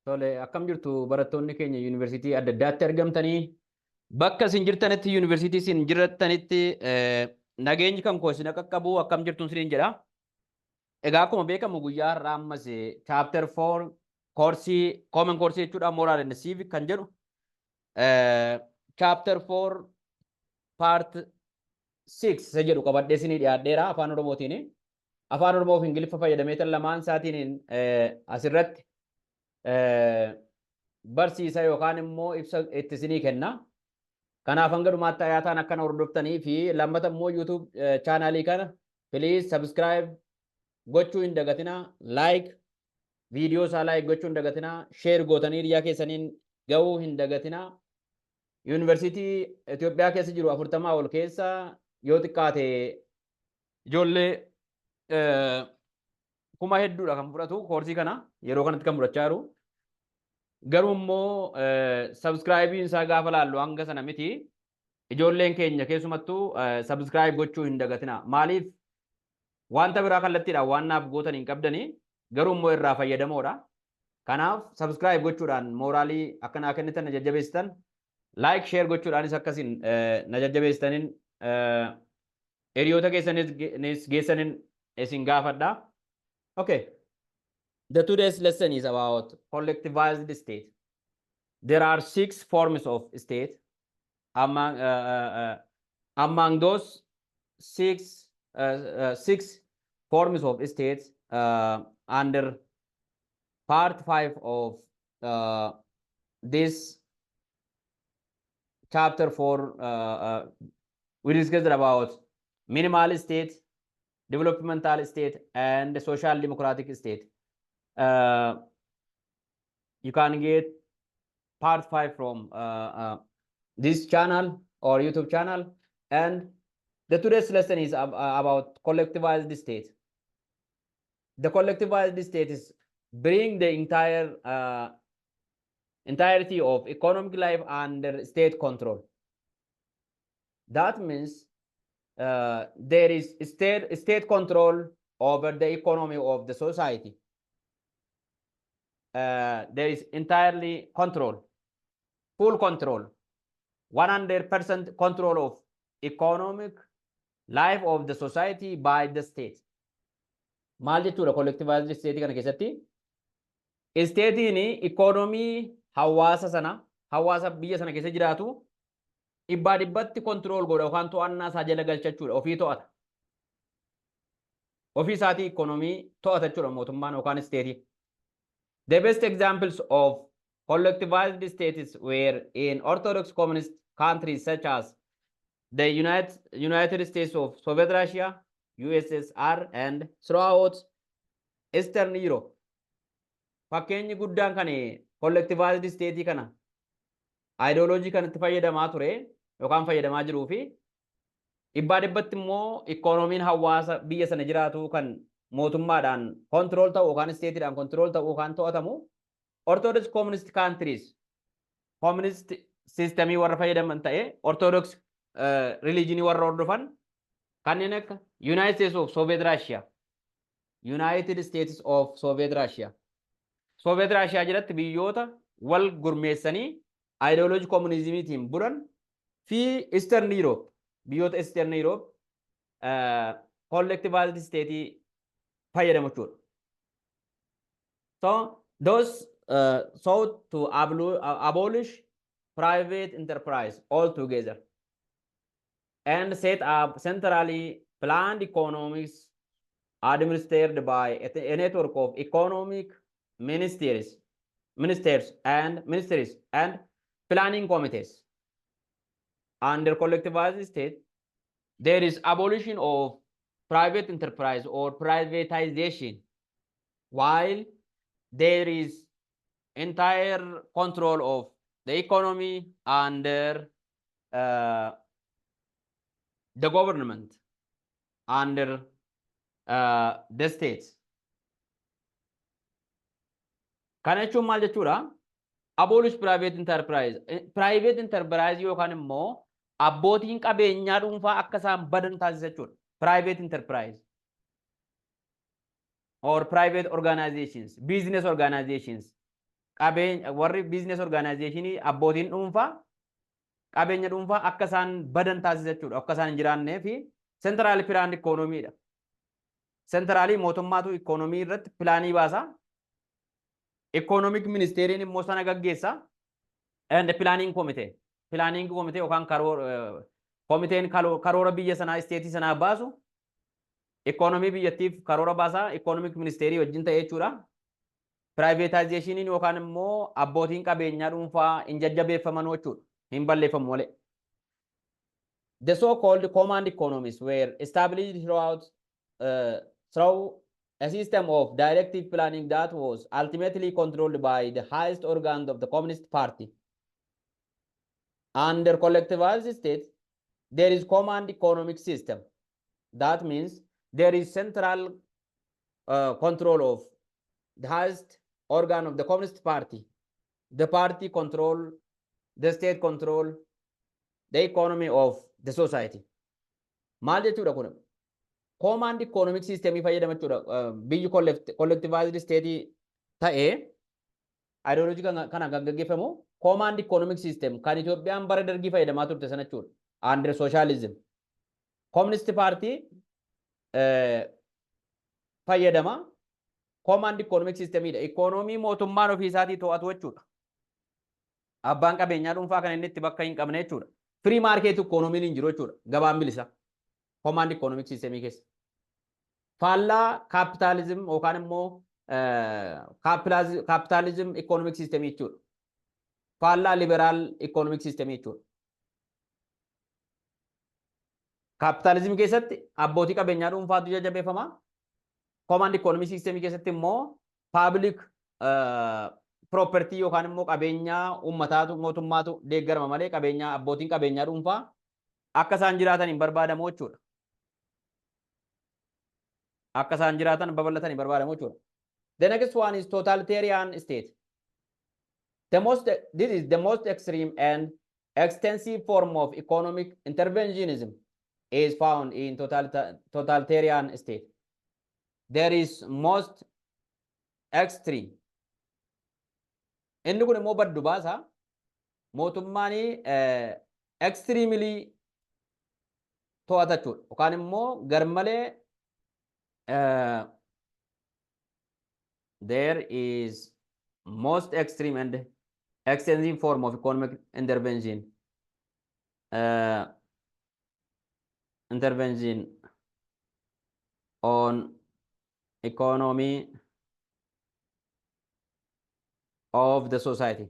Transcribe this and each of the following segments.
Tole, akkam jirtu barattoonni keenya yuunivarsiitii adda addaatti argamtanii bakka isin jirtanitti yuunivarsiitii isin jirtanitti nageenyi kan koo isin qaqqabu akkam jirtuun isiniin jedha. Egaa akkuma beekamu guyyaa har'aa ammas chapter 4 koorsii common koorsii jechuudha moral and civic kan jedhu chapter 4 part 6 isa jedhu qabadhee isinii dhiyaadheera afaan Oromootiin. Afaan Oromoo fi Ingiliffa fayyadamee tan lamaan isaatiin asirratti barsiisa yookaan immoo ibsa itti isinii kenna. Kanaaf hanga dhumaatti ayaataan akkana hordoftanii fi lammata immoo YouTube chaanaalii kana please subscribe gochuu hin dagatina, like viidiyoo isaa like gochuu hin dagatina, share gootanii hiriyaa keessaniin ga'uu hin dagatina. Yuunivarsiitii Itoophiyaa keessa jiru 40 ol keessa yoo xiqqaate ijoollee kuma hedduudha kan fudhatu koorsii kana yeroo kanatti kan fudhachaa jiru. Garuu immoo subscribe isaa gaafa laallu hanga sana miti. Ijoolleen keenya keessumattuu subscribe gochuu hin dagatina. Maaliif wanta biraa kallattiidhaan waan naaf gootan hin qabdanii garuu immoo irraa fayyadamoodha. Kanaaf subscribe gochuudhaan mooraalii akka naa kennitan na jajjabeessitan, like share gochuudhaanis akkasiin na jajjabeessitaniin hiriyoota keessanis geessanin isin gaafadha. Okay. The today's lesson is about collectivized state. There are 6 forms of state. Among those 6 forms of states, under part 5 of this chapter 4, we discussed about minimal state, developmental state, and social democratic state. You can get part 5 from this channel or YouTube channel, and the today's lesson is about collectivized state. The collectivized state is bring the entirety of economic life under state control. That means there is state control over the economy of the society. There is entirely control, full control, 100% control of economic life of the society by the state. Maal jechuudha collectivized state kana keessatti statein economy hawaasa sana hawaasa biyya sana keessa jiraatu dhibbaa dhibbatti control godha yookaan to'annaa isaa jala galchachuudha, ofii to'ata. Ofii isaatii economy to'ata jechuudha mootummaan yookaan state. The best examples of collectivized states were in Orthodox communist countries such as the United States of Soviet Russia, USSR, and throughout Eastern Europe. Fakkeenyi guddaan kan collectivized state kana ideology kanatti fayyadamaa ture yookaan fayyadamaa jiruu fi dhibbaa dhibbatti immoo economiin hawaasa biyya sana jiraatu kan mootummaadhaan control ta'u yookaan stateidhaan control ta'u yookaan to'atamu Orthodox communist countries, communist systemii warra fayyadaman ta'e Orthodox religionii warra hordofan kanneen akka United States of Soviet Russia, United States of Soviet Russia. Soviet Russia jalatti biyyoota wal gurmeessanii ideology communismiitiin bulan fi Eastern Europe, biyyoota Eastern Europe collectivized state fayyadamu jechuudha. So those sought to abolish private enterprise altogether and set up centrally planned economies administered by a network of economic ministries and planning committees. Under collectivized state, there is abolition of private enterprise or privatization, while there is entire control of the economy under the government, under the states. Kana jechuun maal jechuudha? Abolish private enterprise. Private enterprise yookaan immoo abbootiin qabeenyaa dhuunfaa akka isaan badan taasisa jechuudha. Private enterprise or private organizations, business organizations warri business organization abbootiin dhuunfaa qabeenya dhuunfaa akka isaan badan taasisa jechuudha. Akka isaan hin jiraannee fi central plan economy dha. Centraalii mootummaatu economy irratti pilaanii baasa. Economic ministeriin immoo sana gaggeessa. And the planning committee yookaan komiteen karoora biyya sanaa isteetii sanaa baasu economy biyyattiif karoora baasaa economic ministeerii wajjin ta'e jechuudha. Privatizationiin yookaan immoo abbootiin qabeenyaa dhuunfaa hin jajjabeeffaman jechuudha. Hin balleeffamu malee. The so-called command economies were established through a system of directive planning that was ultimately controlled by the highest organ of the Communist Party. Under collectivized state, there is command economic system. That means there is central control of the highest organ of the Communist Party. The party control, the state control, the economy of the society. Maal jechuudha kun command economic system fayyadama jechuudha. Biyyi collectivized state ta'ee ideology kana gaggeeffamu command economic system kan Itoophiyaan bara dargii fayyadamaa turte sana jechuudha. Under socialism. Communist Party fayyadama command economic system ida. Economy mootummaan ofii isaatii to'atu jechuudha. Abbaan qabeenyaa dhuunfaa kan inni itti bakka hin qabne jechuudha. Free market economy hin jiru jechuudha. Gabaan bilisa. Command economic system keessa. Faallaa capitalism yookaan immoo capitalism economic system jechuudha. Faallaa liberal economic system jechuudha. Capitalism keessatti abbootii qabeenyaa dhuunfaatu jajjabeeffama. Command economic system keessatti immoo public property yookaan immoo qabeenyaa uummataatu mootummaatu deeggarama malee qabeenyaa abbootiin qabeenyaa dhuunfaa akka isaan jiraatan hin barbaadamu jechuudha. Akka isaan jiraatan babal'atan hin barbaadamu jechuudha. The next one is totalitarian state. This is the most extreme and extensive form of economic interventionism is found in totalitarian state. There is most extreme. Inni kun immoo baddu baasa mootummaani extremely to'ata jechuudha. Yookaan immoo garmalee there is most extreme and extensive form of economic intervention. Intervention on economy of the society.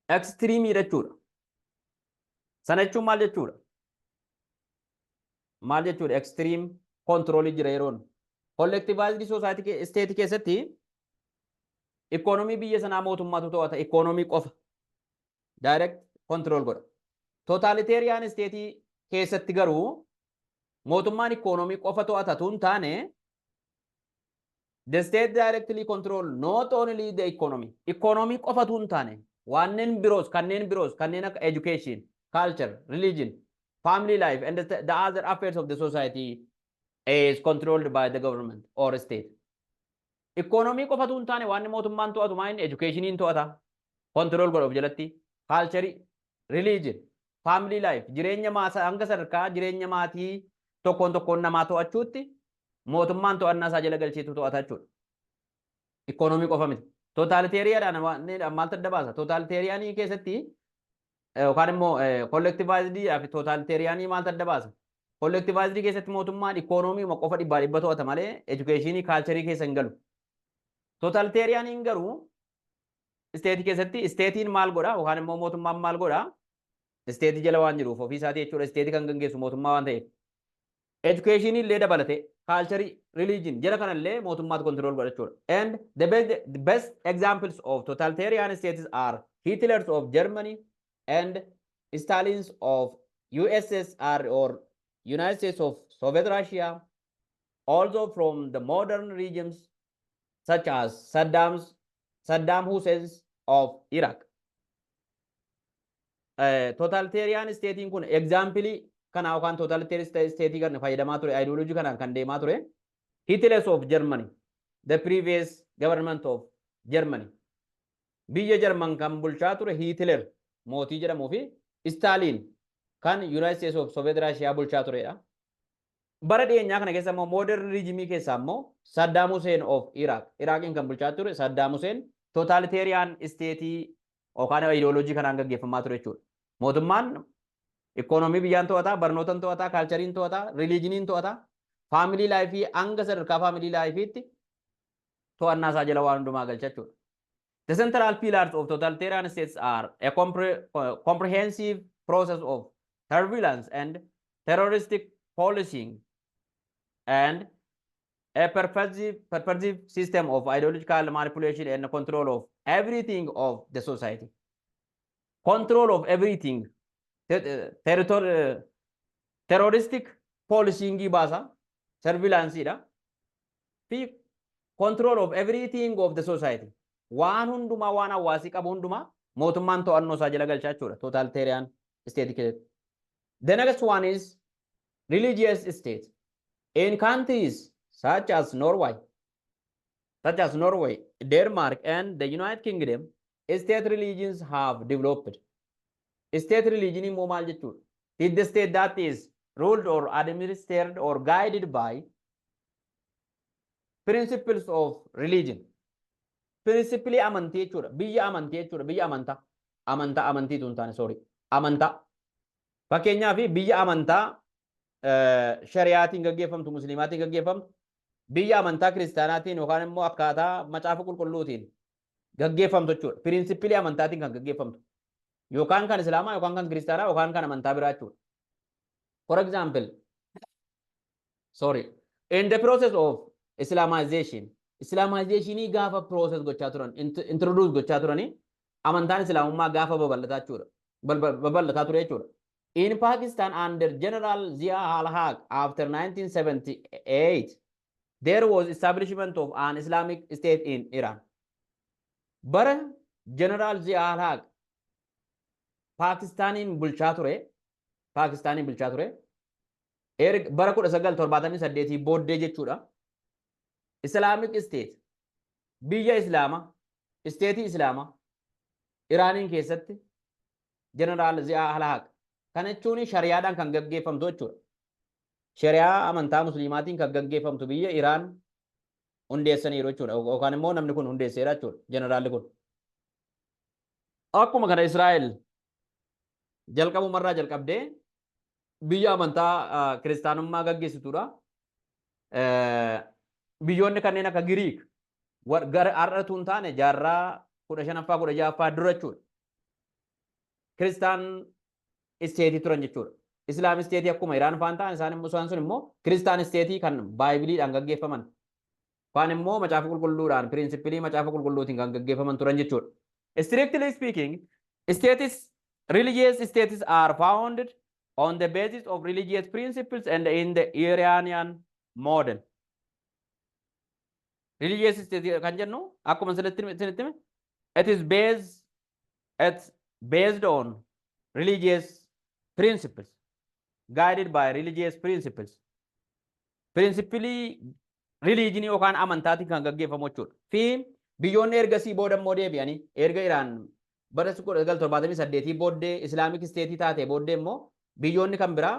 Extreme jechuudha. Sana jechuun maal jechuudha? Maal jechuudha? Extreme control jira yeroon. Collectivized society state keessatti economy biyya sanaa mootummaatu to'ata. Economy qofa. Direct control godha. Totalitarian state keessatti garuu mootummaan economy qofa to'atatu hin taane the state directly control not only the economy. Economy qofatu hin taane kanneen biroos kanneen akka education, culture, religion, family life and the other affairs of the society is controlled by the government or state. Economy qofatu hin taane waan mootummaan to'atu maal educationiin to'ata. Control godha of jalatti. Culture, religion, family life, jireenya maasaa hanga sadarkaa jireenya maatii tokkoon namaa to'achuutti mootummaan to'annaa isaa jala galcheetu to'ata jechuudha. Economy qofa miti. Totalitarian maal adda baasa? Totalitarian keessatti yookaan immoo collectivized fi totalitarian maal adda baasa? Collectivized keessatti mootummaan economy qofa dhibba to'ata malee education, culture keessa hin galu. Totalitarian garuu state keessatti statein maal godha yookaan immoo mootummaan maal godha? State jala waan jiruuf ofii isaatii jechuudha. State kan gaggeessu mootummaa waan ta'eef. Education illee dabalate, culture, religion jala kanallee mootummaatu control godha jechuudha. And the best examples of totalitarian states are Hitler's of Germany and Stalin's of USSR or United States of Soviet Russia. Also from the modern regimes such as Saddam Hussein's of Iraq. Totalitarian state kun example kana yookaan totalitarian state kan fayyadamaa ture ideology kanaan kan deemaa ture Hitler of Germany, the previous government of Germany. Biyya Jarman kan bulchaa ture Hitler mootii jedhamuu fi Stalin kan United States of Soviet Russia bulchaa turedha. Bara dhiyeenyaa kana keessa immoo modern regime keessa immoo Saddam Hussein of Iraq. Iraqin kan bulchaa ture Saddam Hussein totalitarian state yookaan ideoloojii kanaan gaggeeffamaa ture jechuudha. Mootummaan economy biyyaan to'ataa, barnootaan to'ataa, culturein to'ataa, religioniin to'ataa, family life hanga sadarkaa family life'itti to'annaa isaa jala waan hundumaa galcha jechuudha. The central pillars of totalitarian states are a comprehensive process of surveillance and terroristic policing and a pervasive system of ideological manipulation and control of everything of the society. Control of everything. Terroristic policing basa, surveillance control of everything of the society. Waan hunduma waan hawaasi qabu hunduma mootummaan to'annoo isaa jala galchaa jechuudha totalitarian state keessatti. The next one is religious state. In countries such as Norway, Denmark, and the United Kingdom, state religions have developed. State religion immoo maal jechuudha? Is the state that is ruled or administered or guided by principles of religion. Principally amantii jechuudha. Biyya amantii jechuudha. Biyya amantaa amantii tun taane sorry. Amantaa. Fakkeenyaaf biyya amantaa shari'aatiin gaggeeffamtu, musliimaatiin gaggeeffamtu, biyya amantaa kiristaanaatiin yookaan immoo akkaataa macaafa qulqulluutiin gaggeeffamtu jechuudha. Principally amantaatiin kan gaggeeffamtu. Yookaan kan islaamaa yookaan kan kiristaanaa yookaan kan amantaa biraa jechuudha. For example, in the process of Islamization gaafa process gochaa turan, introduce gochaa turani, amantaan islaamummaa gaafa babal'ataa ture jechuudha. In Pakistan, under General Zia al-Haq, after 1978, there was establishment of an Islamic state in Iran. Bara General Zia al-Haq Pakistanin bulchaa ture, bara 1978 booddee jechuudha. Islamic state, biyya islaama, state islaama, Iraniin keessatti General Zia al-Haq. Kana jechuun shari'aadhaan kan gaggeeffamtu jechuudha. Shari'aa amantaa musliimaatiin kan gaggeeffamtu biyya Iraan hundeessaniiru jechuudha. Yookaan immoo namni kun hundeesseera jechuudha. Generaalli kun. Akkuma kana Israa'el jalqabumarraa jalqabdee biyya amantaa kiristaanummaa gaggeessituudha. Biyyoonni kanneen akka Giriik har'atu hin taane jaarraa 15ffaa 16ffaa dura jechuudha. Kiristaan isteetii turan jechuudha. Islaam isteetii akkuma Iraan faan ta'an isaan sun immoo Kiristaan isteetii kan Baaybiliidhaan gaggeeffaman. Faan immoo macaafa qulqulluudhaan pirinsipilii macaafa qulqulluutiin kan gaggeeffaman turan jechuudha. Strictly speaking, religious states are founded on the basis of religious principles and in the Iranian model. Religious state kan jennu akkuma sinitti it's based on religious principles, guided by religious principles. Principally religion yookaan amantaatiin kan gaggeeffamu jechuudha. Fi biyyoonni ergasii booda immoo deebi'anii erga Iraan bara 1978 booddee Islamic State taate booddee immoo biyyoonni kan biraa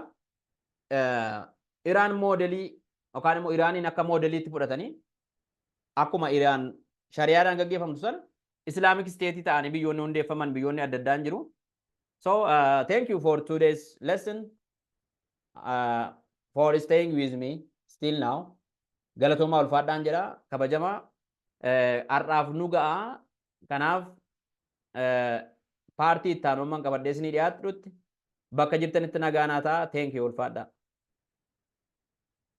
Iraan moodelii yookaan immoo Iraaniin akka moodeliitti fudhatanii akkuma Iraan shari'aadhaan gaggeeffamtu sana Islamic State ta'anii biyyoonni hundeeffaman biyyoonni adda addaan jiru. So thank you for today's lesson, for staying with me still now. Galatoomaa ulfaadhaan jedha kabajamaa har'aaf nu ga'a kanaaf paartii itti aanumaan qabadhee isinii dhiyaadhutti bakka jirtanitti nagaan haa ta'aa. Thank you ulfaadhaa.